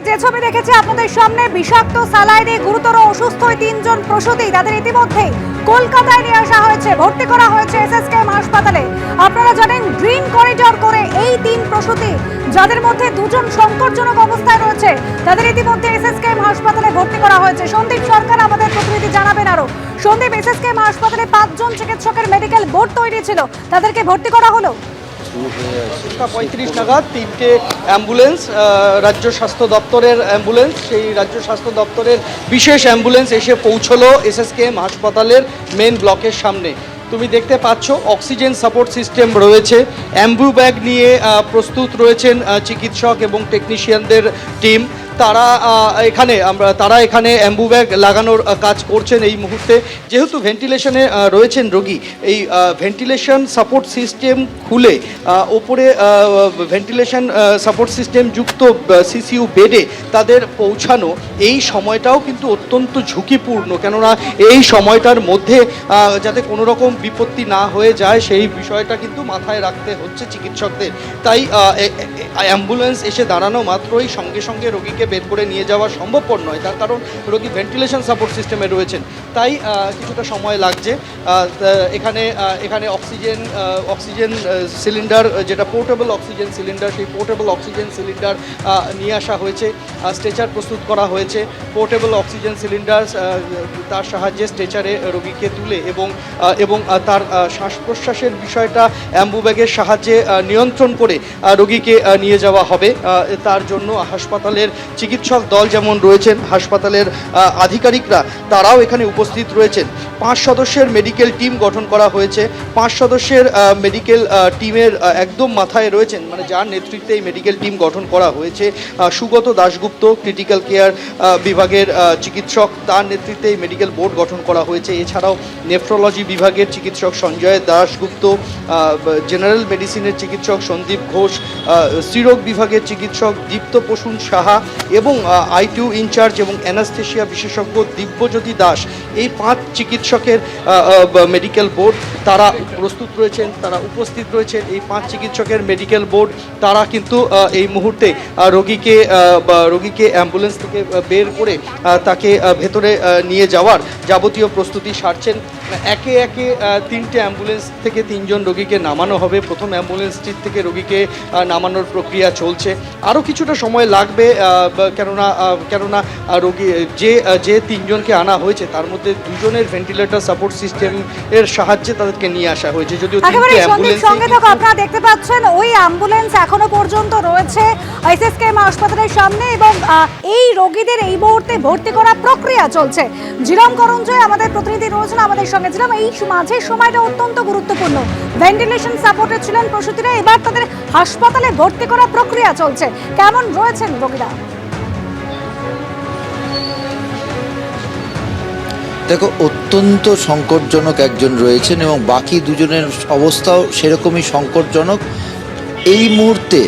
যে ছবি দেখেছি আপনাদের সামনে, বিষাক্ত স্যালাইনে গুরুতর অসুস্থ তিনজন প্রসূতি, তাদের ইতিমধ্যে কলকাতায় নিয়ে আসা হয়েছে, ভর্তি করা হয়েছে এসএসকেএম হাসপাতালে। আপনারা জানেন গ্রিন করিডোর করে এই তিন প্রসূতি, যাদের মধ্যে দুজন সংকটজনক অবস্থায় রয়েছে, তাদের ইতিমধ্যে এসএসকেএম হাসপাতালে ভর্তি করা হয়েছে। সন্দীপ সরকার আমাদের প্রতিনিধি জানাবেন আরো। সন্দীপ, এসএসকেএম হাসপাতালে 5 জন চিকিৎসকের মেডিকেল বোর্ড তৈরি ছিল, তাদেরকে ভর্তি করা হলো। 35 নাগাদ 3টে অ্যাম্বুলেন্স, রাজ্য স্বাস্থ্য দপ্তরের অ্যাম্বুলেন্স, সেই রাজ্য স্বাস্থ্য দপ্তরের বিশেষ অ্যাম্বুলেন্স এসে পৌঁছলো এসএসকেএম হাসপাতালের মেন ব্লকের সামনে। তুমি দেখতে পাচ্ছ অক্সিজেন সাপোর্ট সিস্টেম রয়েছে, অ্যাম্বু ব্যাগ নিয়ে প্রস্তুত রয়েছেন চিকিৎসক এবং টেকনিশিয়ানদের টিম। তারা এখানে অ্যাম্বু ব্যাগ লাগানোর কাজ করছেন এই মুহূর্তে। যেহেতু ভেন্টিলেশনে রয়েছেন রোগী, এই ভেন্টিলেশন সাপোর্ট সিস্টেম খুলে ওপরে ভেন্টিলেশন সাপোর্ট সিস্টেম যুক্ত সিসিইউ বেডে তাদের পৌঁছানো, এই সময়টাও কিন্তু অত্যন্ত ঝুঁকিপূর্ণ। কেননা এই সময়টার মধ্যে যাতে কোনো রকম বিপত্তি না হয়ে যায় সেই বিষয়টা কিন্তু মাথায় রাখতে হচ্ছে চিকিৎসকদের। তাই অ্যাম্বুলেন্স এসে দাঁড়ানো মাত্রই সঙ্গে সঙ্গে রোগীকে বের করে নিয়ে যাওয়া সম্ভবপর নয়, তার কারণ রোগী ভেন্টিলেশন সাপোর্ট সিস্টেমে রয়েছেন, তাই কিছুটা সময় লাগছে। এখানে অক্সিজেন সিলিন্ডার, যেটা পোর্টেবল অক্সিজেন সিলিন্ডার, সেই পোর্টেবল অক্সিজেন সিলিন্ডার নিয়ে আসা হয়েছে, স্ট্রেচার প্রস্তুত করা হয়েছে। পোর্টেবল অক্সিজেন সিলিন্ডার তার সাহায্যে স্ট্রেচারে রোগীকে তুলে এবং তার শ্বাস প্রশ্বাসের বিষয়টা অ্যাম্বু ব্যাগের সাহায্যে নিয়ন্ত্রণ করে রোগীকে নিয়ে যাওয়া হবে। তার জন্য হাসপাতালের চিকিৎসক দল যেমন রয়েছেন, হাসপাতালের আধিকারিকরা তারাও এখানে উপস্থিত রয়েছেন। 5 সদস্যের মেডিকেল টিম গঠন করা হয়েছে। 5 সদস্যের মেডিকেল টিমের একদম মাথায় রয়েছেন, মানে যার নেতৃত্বে এই মেডিকেল টিম গঠন করা হয়েছে, সুগত দাশগুপ্ত, ক্রিটিক্যাল কেয়ার বিভাগের চিকিৎসক, তার নেতৃত্বে এই মেডিকেল বোর্ড গঠন করা হয়েছে। এছাড়াও নেফ্রোলজি বিভাগের চিকিৎসক সঞ্জয় দাশগুপ্ত, জেনারেল মেডিসিনের চিকিৎসক সন্দীপ ঘোষ, স্ত্রীরোগ বিভাগের চিকিৎসক দীপ্ত প্রসূন সাহা এবং আইটিইউ ইনচার্জ এবং অ্যানাস্থেশিয়া বিশেষজ্ঞ দিব্যজ্যোতি দাস, এই 5 চিকিৎসকের মেডিকেল বোর্ড তারা প্রস্তুত রয়েছেন, তারা উপস্থিত রয়েছেন। এই 5 চিকিৎসকের মেডিকেল বোর্ড তারা কিন্তু এই মুহূর্তে রোগীকে অ্যাম্বুলেন্স থেকে বের করে তাকে ভেতরে নিয়ে যাওয়ার যাবতীয় প্রস্তুতি সারছেন। একে একে 3টে অ্যাম্বুলেন্স থেকে 3 জন রোগীকে নামানো হবে। প্রথম অ্যাম্বুলেন্সটির থেকে রোগীকে নামানোর প্রক্রিয়া চলছে, আরও কিছুটা সময় লাগবে, কেননা রোগী যে 3 জনকে আনা হয়েছে তার মধ্যে 2 জনের ভেন্টিলেটর সাপোর্ট সিস্টেম এর সাহায্যে তাদেরকে নিয়ে আসা হয়েছে। যদিও 3টে অ্যাম্বুলেন্স সঙ্গে থাকো, আপনারা দেখতে পাচ্ছেন ওই অ্যাম্বুলেন্স এখনো পর্যন্ত রয়েছে এসএসকেএম হাসপাতালের সামনে এবং এই রোগীদের এই মুহূর্তে ভর্তি করা প্রক্রিয়া চলছে। জিরাম করঞ্জয় আমাদের প্রতিনিধি রয়েছেন আমাদের সঙ্গে। জিরাম, এই মাঝের সময়টা অত্যন্ত গুরুত্বপূর্ণ, ভেন্টিলেশন সাপোর্টে ছিলেন প্রসূতিরা, এবার তাদের হাসপাতালে ভর্তি করা প্রক্রিয়া চলছে, কেমন রয়েছেন রোগীরা? দেখো, অত্যন্ত সংকটজনক একজন রয়েছেন এবং বাকি 2 জনের অবস্থাও সেরকমই সংকটজনক। এই মুহূর্তে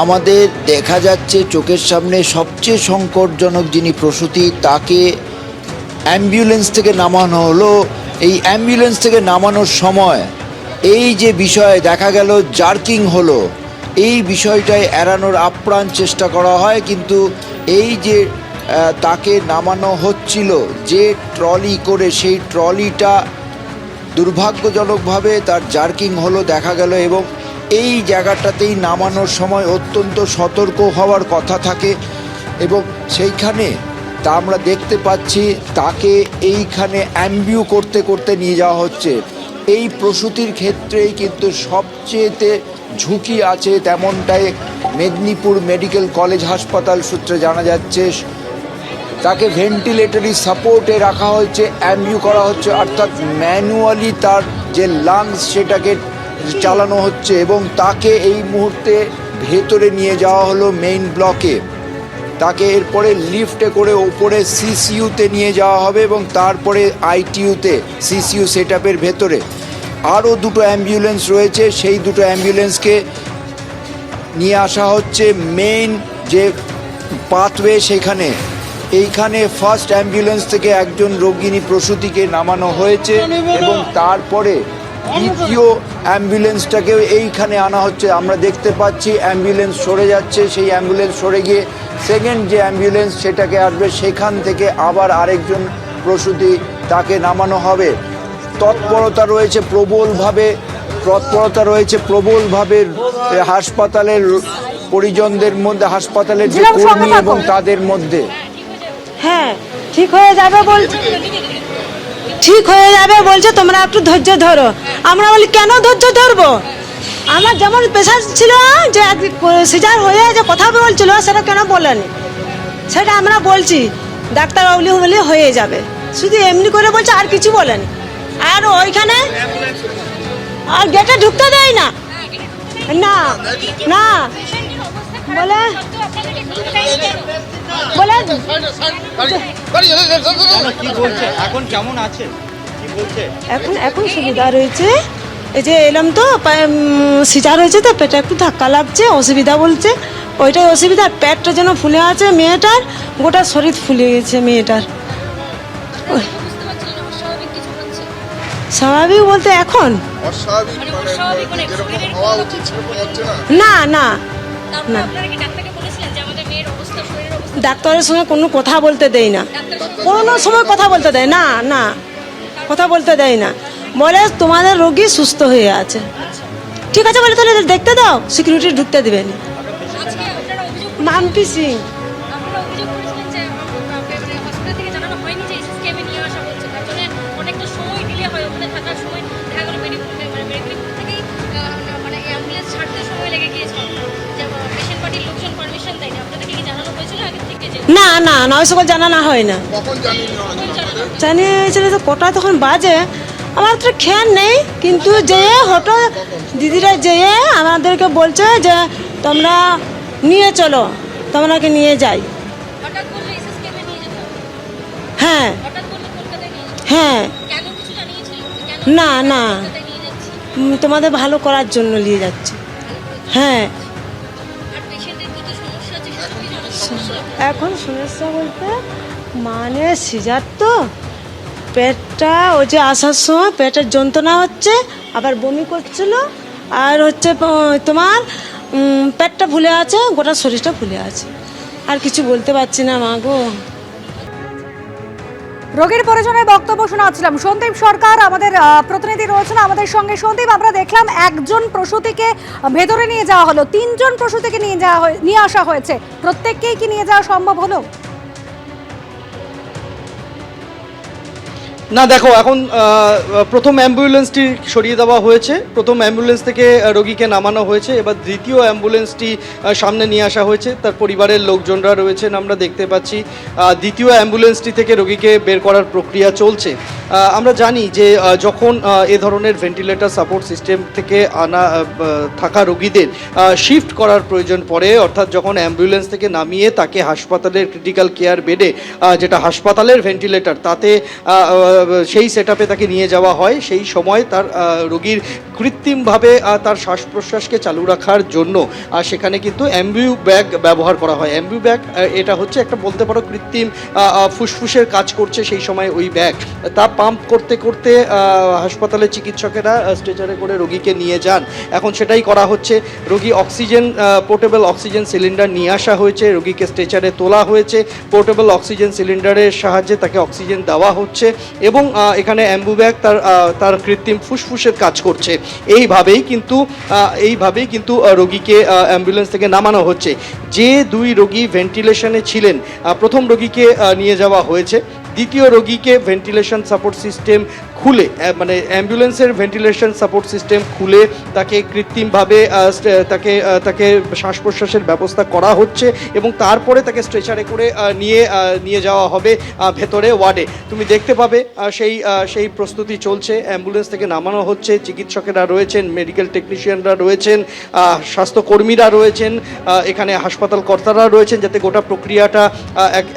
আমাদের দেখা যাচ্ছে চোখের সামনে সবচেয়ে সংকটজনক যিনি প্রসূতি, তাকে অ্যাম্বুলেন্স থেকে নামানো হলো। এই অ্যাম্বুলেন্স থেকে নামানোর সময় এই যে বিষয় দেখা গেল জার্কিং হলো, এই বিষয়টাই এড়ানোর আপ্রাণ চেষ্টা করা হয়, কিন্তু এই যে তাকে নামানো হচ্ছিল যে ট্রলি করে, সেই ট্রলিটা দুর্ভাগ্যজনকভাবে তার জার্কিং হলো দেখা গেল। এবং এই জায়গাটাতেই নামানোর সময় অত্যন্ত সতর্ক হওয়ার কথা থাকে এবং সেইখানে তা আমরা দেখতে পাচ্ছি তাকে এইখানে অ্যাম্বিউ করতে করতে নিয়ে যাওয়া হচ্ছে। এই প্রসূতির ক্ষেত্রেই কিন্তু সবচেয়েতে ঝুঁকি আছে, তেমনটাই মেদিনীপুর মেডিকেল কলেজ হাসপাতাল সূত্রে জানা যাচ্ছে। তাকে ভেন্টিলেটরি সাপোর্টে রাখা হয়েছে, অ্যাম্বিউ করা হচ্ছে, অর্থাৎ ম্যানুয়ালি তার যে লাংস সেটাকে চালানো হচ্ছে এবং তাকে এই মুহূর্তে ভেতরে নিয়ে যাওয়া হলো মেইন ব্লকে। তাকে এরপরে লিফটে করে ওপরে সিসিইউতে নিয়ে যাওয়া হবে এবং তারপরে আইটিইউতে সিসিইউ সেটআপের ভেতরে আরও 2টো অ্যাম্বুলেন্স রয়েছে, সেই 2টো অ্যাম্বুলেন্সকে নিয়ে আসা হচ্ছে মেইন যে পাথওয়ে সেখানে। এইখানে ফার্স্ট অ্যাম্বুলেন্স থেকে একজন রোগিণী প্রসূতিকে নামানো হয়েছে এবং তারপরে দ্বিতীয় অ্যাম্বুলেন্সটাকেও এইখানে আনা হচ্ছে। আমরা দেখতে পাচ্ছি অ্যাম্বুলেন্স সরে যাচ্ছে, সেই অ্যাম্বুলেন্স সরে গিয়ে সেকেন্ড যে অ্যাম্বুলেন্স সেটাকে আসবে, সেখান থেকে আবার আরেকজন প্রসূতি তাকে নামানো হবে। তৎপরতা রয়েছে প্রবলভাবে হাসপাতালের পরিজনদের মধ্যে, হাসপাতালের যে জিলাম, সঙ্গে কর্মী থাকো। এবং তাদের মধ্যে। হ্যাঁ ঠিক হয়ে যাবে বলছে, ঠিক হয়ে যাবে বলছে, তোমরা একটু ধৈর্য ধরো। আমরা বলি কেন ধৈর্য ধরবো, আমার যেমন পেশার ছিল যে সিজার হয়ে যে কথা বলছিল সেটা কেন বলেনি, সেটা আমরা বলছি ডাক্তার বাবুলি বলে হয়ে যাবে, শুধু এমনি করে বলছে, আর কিছু বলেনি। আর ওইখানে আর গেটে ঢুকতে দেয় না, না না বলে বলে কি বলছে এখন, কেমন আছে, কি বলছে? এখন সুবিধা রয়েছে, এই যে এলাম তো সিজার হয়েছে তো পেটে একটু ধাক্কা লাগছে, অসুবিধা বলছে, ওইটাই অসুবিধা। পেটটা যেন ফুলে আছে মেয়েটার, গোটা শরীর ফুলে গেছে মেয়েটার। ওই, স্বাভাবিক বলতে এখন অস্বাভাবিক মানে যেরকম হওয়া উচিত সেরকম হচ্ছে না। না না না, ডাক্তারের সঙ্গে কোনো কথা বলতে দেয় না, কোনো সময় কথা বলতে দেয় না, না কথা বলতে দেয় না, বলে তোমাদের রোগী সুস্থ হয়ে আছে, ঠিক আছে বলে তাহলে দেখতে দাও, সিকিউরিটি ঢুকতে দেবেন। মাম্পি সিং না না না, ওই সকল জানানো হয় না। কখন জানিয়ে নেওয়া হয়েছিল আপনাদের? জানিয়েছিল তো কটা তখন বাজে, আমার তো খেয়াল নেই, কিন্তু যেয়ে হটো দিদিরা যেয়ে আমাদেরকে বলছে যে তোমরা নিয়ে চলো, তোমরাকে নিয়ে যাই। হ্যাঁ হ্যাঁ, না না তোমাদের ভালো করার জন্য নিয়ে যাচ্ছে। হ্যাঁ এখন সমস্যা বলতে মানে সিজার তো পেটটা ওই যে আসার সময় পেটের যন্ত্রণা হচ্ছে, আবার বমি করছিল, আর হচ্ছে তোমার পেটটা ফুলে আছে, গোটা শরীরটা ফুলে আছে, আর কিছু বলতে পারছি না মা গো। রোগীর পরিজনের বক্তব্য শোনাচ্ছিলাম। সন্দীপ সরকার আমাদের প্রতিনিধি রয়েছেন আমাদের সঙ্গে। সন্দীপ, আমরা দেখলাম একজন প্রসূতিকে ভেতরে নিয়ে যাওয়া হলো, 3জন প্রসূতিকে নিয়ে আসা হয়েছে, প্রত্যেককেই কি নিয়ে যাওয়া সম্ভব হলো? না দেখো, এখন প্রথম অ্যাম্বুলেন্সটি সরিয়ে দেওয়া হয়েছে, প্রথম অ্যাম্বুলেন্স থেকে রোগীকে নামানো হয়েছে, এবার দ্বিতীয় অ্যাম্বুলেন্সটি সামনে নিয়ে আসা হয়েছে, তার পরিবারের লোকজনরা রয়েছেন আমরা দেখতে পাচ্ছি। দ্বিতীয় অ্যাম্বুলেন্সটি থেকে রোগীকে বের করার প্রক্রিয়া চলছে। আমরা জানি যে যখন এ ধরনের ভেন্টিলেটর সাপোর্ট সিস্টেম থেকে আনা থাকা রোগীদের শিফট করার প্রয়োজন পড়ে, অর্থাৎ যখন অ্যাম্বুলেন্স থেকে নামিয়ে তাকে হাসপাতালের ক্রিটিক্যাল কেয়ার বেডে, যেটা হাসপাতালের ভেন্টিলেটর, তাতে সেই সেটআপে তাকে নিয়ে যাওয়া হয়, সেই সময় তার রোগীর কৃত্রিমভাবে তার শ্বাস প্রশ্বাসকে চালু রাখার জন্য সেখানে কিন্তু অ্যাম্বিউ ব্যাগ ব্যবহার করা হয়। অ্যাম্বিউ ব্যাগ এটা হচ্ছে একটা বলতে পারো কৃত্রিম ফুসফুসের কাজ করছে সেই সময় ওই ব্যাগ, তা পাম্প করতে করতে হাসপাতালের চিকিৎসকেরা স্ট্রেচারে করে রোগীকে নিয়ে যান। এখন সেটাই করা হচ্ছে। রোগী অক্সিজেন, পোর্টেবল অক্সিজেন সিলিন্ডার নিয়ে আসা হয়েছে, রোগীকে স্ট্রেচারে তোলা হয়েছে, পোর্টেবল অক্সিজেন সিলিন্ডারের সাহায্যে তাকে অক্সিজেন দেওয়া হচ্ছে এবং এখানে অ্যাম্বু ব্যাগ তার কৃত্রিম ফুসফুসের কাজ করছে। এইভাবেই কিন্তু রোগীকে অ্যাম্বুলেন্স থেকে নামানো হচ্ছে। যে দুই রোগী ভেন্টিলেশনে ছিলেন, প্রথম রোগীকে নিয়ে যাওয়া হয়েছে, দ্বিতীয় রোগীকে ভেন্টিলেশন সাপোর্ট সিস্টেম খুলে, মানে অ্যাম্বুলেন্সের ভেন্টিলেশন সাপোর্ট সিস্টেম খুলে তাকে কৃত্রিমভাবে তাকে শ্বাস প্রশ্বাসের ব্যবস্থা করা হচ্ছে এবং তারপরে তাকে স্ট্রেচারে করে নিয়ে যাওয়া হবে ভেতরে ওয়ার্ডে। তুমি দেখতে পাবে সেই প্রস্তুতি চলছে, অ্যাম্বুলেন্স থেকে নামানো হচ্ছে, চিকিৎসকেরা রয়েছেন, মেডিকেল টেকনিশিয়ানরা রয়েছেন, স্বাস্থ্যকর্মীরা রয়েছেন, এখানে হাসপাতাল কর্তারা রয়েছেন, যাতে গোটা প্রক্রিয়াটা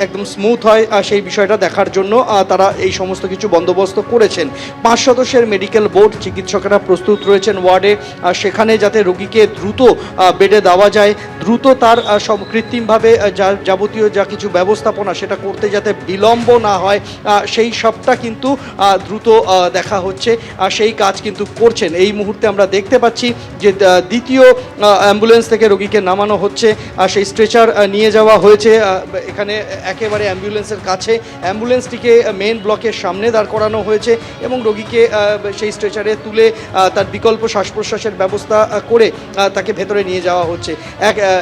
একদম স্মুথ হয় সেই বিষয়টা দেখার জন্য তারা এই সমস্ত কিছু বন্দোবস্ত করেছেন। 5 সদস্যের মেডিকেল বোর্ড, চিকিৎসকেরা প্রস্তুত রয়েছেন ওয়ার্ডে সেখানে যাতে রোগীকে দ্রুত বেডে দেওয়া যায়, দ্রুত তার কৃত্রিমভাবে যাবতীয় যা কিছু ব্যবস্থাপনা সেটা করতে যাতে বিলম্ব না হয়, সেই সবটা কিন্তু দ্রুত দেখা হচ্ছে, সেই কাজ কিন্তু করছেন। এই মুহূর্তে আমরা দেখতে পাচ্ছি যে দ্বিতীয় অ্যাম্বুলেন্স থেকে রোগীকে নামানো হচ্ছে, সেই স্ট্রেচার নিয়ে যাওয়া হয়েছে এখানে একেবারে অ্যাম্বুলেন্সের কাছে, অ্যাম্বুলেন্সটিকে মেন ব্লকের সামনে দাঁড় করানো হয়েছে এবং রোগীকে সেই স্ট্রেচারে তুলে তার বিকল্প শ্বাস প্রশ্বাসের ব্যবস্থা করে তাকে ভেতরে নিয়ে যাওয়া হচ্ছে।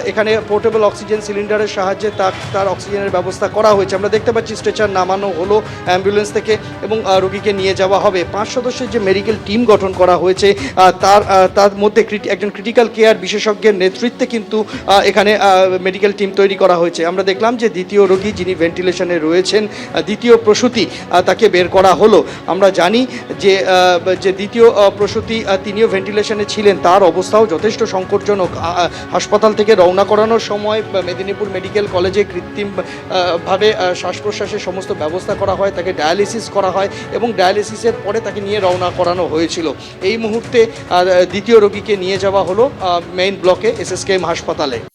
এখানে পোর্টেবল অক্সিজেন সিলিন্ডারের সাহায্যে তার অক্সিজেনের ব্যবস্থা করা হয়েছে। আমরা দেখতে পাচ্ছি স্ট্রেচার নামানো হলো অ্যাম্বুলেন্স থেকে এবং রোগীকে নিয়ে যাওয়া হবে। 5 সদস্যের যে মেডিকেল টিম গঠন করা হয়েছে তার মধ্যে একজন ক্রিটিক্যাল কেয়ার বিশেষজ্ঞের নেতৃত্বে কিন্তু এখানে মেডিকেল টিম তৈরি করা হয়েছে। আমরা দেখলাম যে দ্বিতীয় রোগী যিনি ভেন্টিলেশনে রয়েছেন, দ্বিতীয় প্রসূতি, তাকে বের করা হলো। আমরা জানি যে দ্বিতীয় প্রসূতি তিনিও ভেন্টিলেশনে ছিলেন, তার অবস্থাও যথেষ্ট সংকটজনক। হাসপাতাল থেকে রওনা করানোর সময় মেদিনীপুর মেডিকেল কলেজে কৃত্রিমভাবে শ্বাস প্রশ্বাসের সমস্ত ব্যবস্থা করা হয়, তাকে ডায়ালিসিস করা হয় এবং ডায়ালিসিসের পরে তাকে নিয়ে রওনা করানো হয়েছিল। এই মুহূর্তে দ্বিতীয় রোগীকে নিয়ে যাওয়া হলো মেইন ব্লকে SSKM হাসপাতালে।